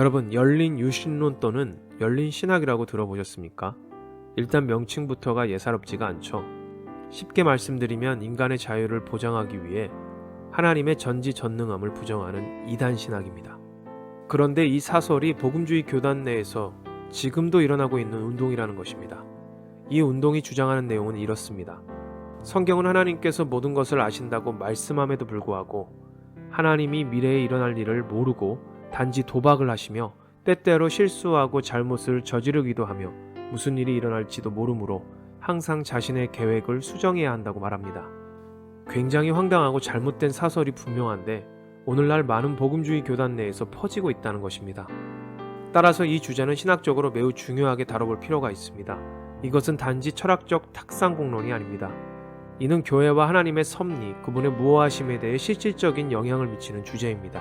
여러분, 열린 유신론 또는 열린 신학이라고 들어보셨습니까? 일단 명칭부터가 예사롭지가 않죠. 쉽게 말씀드리면 인간의 자유를 보장하기 위해 하나님의 전지전능함을 부정하는 이단 신학입니다. 그런데 이 사설이 복음주의 교단 내에서 지금도 일어나고 있는 운동이라는 것입니다. 이 운동이 주장하는 내용은 이렇습니다. 성경은 하나님께서 모든 것을 아신다고 말씀함에도 불구하고 하나님이 미래에 일어날 일을 모르고 단지 도박을 하시며 때때로 실수하고 잘못을 저지르기도 하며 무슨 일이 일어날지도 모르므로 항상 자신의 계획을 수정해야 한다고 말합니다. 굉장히 황당하고 잘못된 사설이 분명한데 오늘날 많은 복음주의 교단 내에서 퍼지고 있다는 것입니다. 따라서 이 주제는 신학적으로 매우 중요하게 다뤄볼 필요가 있습니다. 이것은 단지 철학적 탁상공론이 아닙니다. 이는 교회와 하나님의 섭리, 그분의 무호하심에 대해 실질적인 영향을 미치는 주제입니다.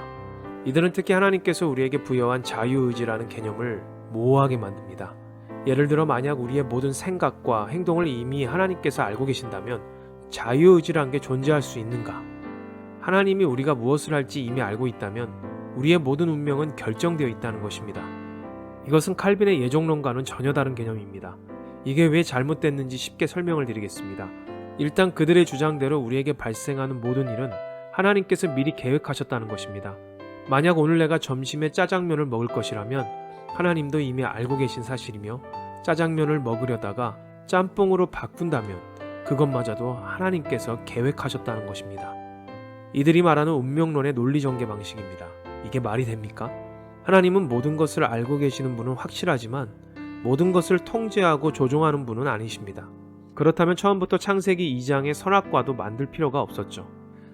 이들은 특히 하나님께서 우리에게 부여한 자유의지라는 개념을 모호하게 만듭니다. 예를 들어 만약 우리의 모든 생각과 행동을 이미 하나님께서 알고 계신다면 자유의지란 게 존재할 수 있는가? 하나님이 우리가 무엇을 할지 이미 알고 있다면 우리의 모든 운명은 결정되어 있다는 것입니다. 이것은 칼빈의 예종론과는 전혀 다른 개념입니다. 이게 왜 잘못됐는지 쉽게 설명을 드리겠습니다. 일단 그들의 주장대로 우리에게 발생하는 모든 일은 하나님께서 미리 계획하셨다는 것입니다. 만약 오늘 내가 점심에 짜장면을 먹을 것이라면 하나님도 이미 알고 계신 사실이며 짜장면을 먹으려다가 짬뽕으로 바꾼다면 그것마저도 하나님께서 계획하셨다는 것입니다. 이들이 말하는 운명론의 논리전개 방식입니다. 이게 말이 됩니까? 하나님은 모든 것을 알고 계시는 분은 확실하지만 모든 것을 통제하고 조종하는 분은 아니십니다. 그렇다면 처음부터 창세기 2장의 선악과도 만들 필요가 없었죠.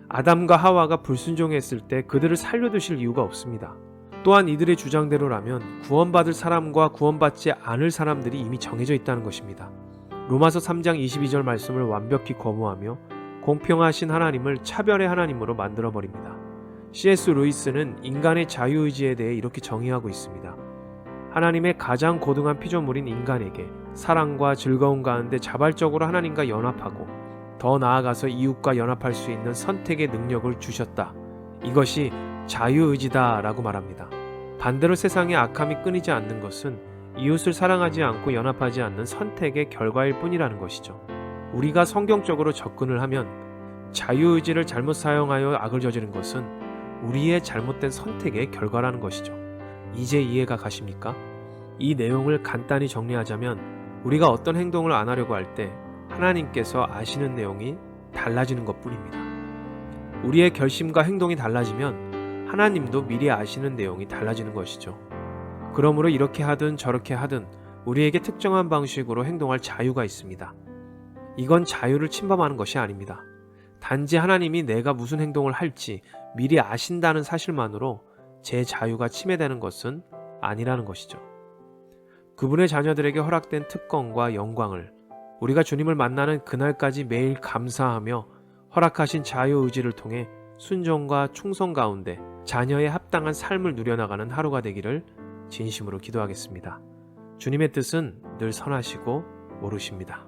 아담과 하와가 불순종했을 때 그들을 살려두실 이유가 없습니다. 또한 이들의 주장대로라면 구원받을 사람과 구원받지 않을 사람들이 이미 정해져 있다는 것입니다. 로마서 3장 22절 말씀을 완벽히 거부하며 공평하신 하나님을 차별의 하나님으로 만들어버립니다. C.S. 루이스는 인간의 자유의지에 대해 이렇게 정의하고 있습니다. 하나님의 가장 고등한 피조물인 인간에게 사랑과 즐거움 가운데 자발적으로 하나님과 연합하고 더 나아가서 이웃과 연합할 수 있는 선택의 능력을 주셨다. 이것이 자유의지다 라고 말합니다. 반대로 세상의 악함이 끊이지 않는 것은 이웃을 사랑하지 않고 연합하지 않는 선택의 결과일 뿐이라는 것이죠. 우리가 성경적으로 접근을 하면 자유의지를 잘못 사용하여 악을 저지른 것은 우리의 잘못된 선택의 결과라는 것이죠. 이제 이해가 가십니까? 이 내용을 간단히 정리하자면 우리가 어떤 행동을 안 하려고 할 때 하나님께서 아시는 내용이 달라지는 것뿐입니다. 우리의 결심과 행동이 달라지면 하나님도 미리 아시는 내용이 달라지는 것이죠. 그러므로 이렇게 하든 저렇게 하든 우리에게 특정한 방식으로 행동할 자유가 있습니다. 이건 자유를 침범하는 것이 아닙니다. 단지 하나님이 내가 무슨 행동을 할지 미리 아신다는 사실만으로 제 자유가 침해되는 것은 아니라는 것이죠. 그분의 자녀들에게 허락된 특권과 영광을 우리가 주님을 만나는 그날까지 매일 감사하며 허락하신 자유의지를 통해 순종과 충성 가운데 자녀의 합당한 삶을 누려나가는 하루가 되기를 진심으로 기도하겠습니다. 주님의 뜻은 늘 선하시고 모르십니다.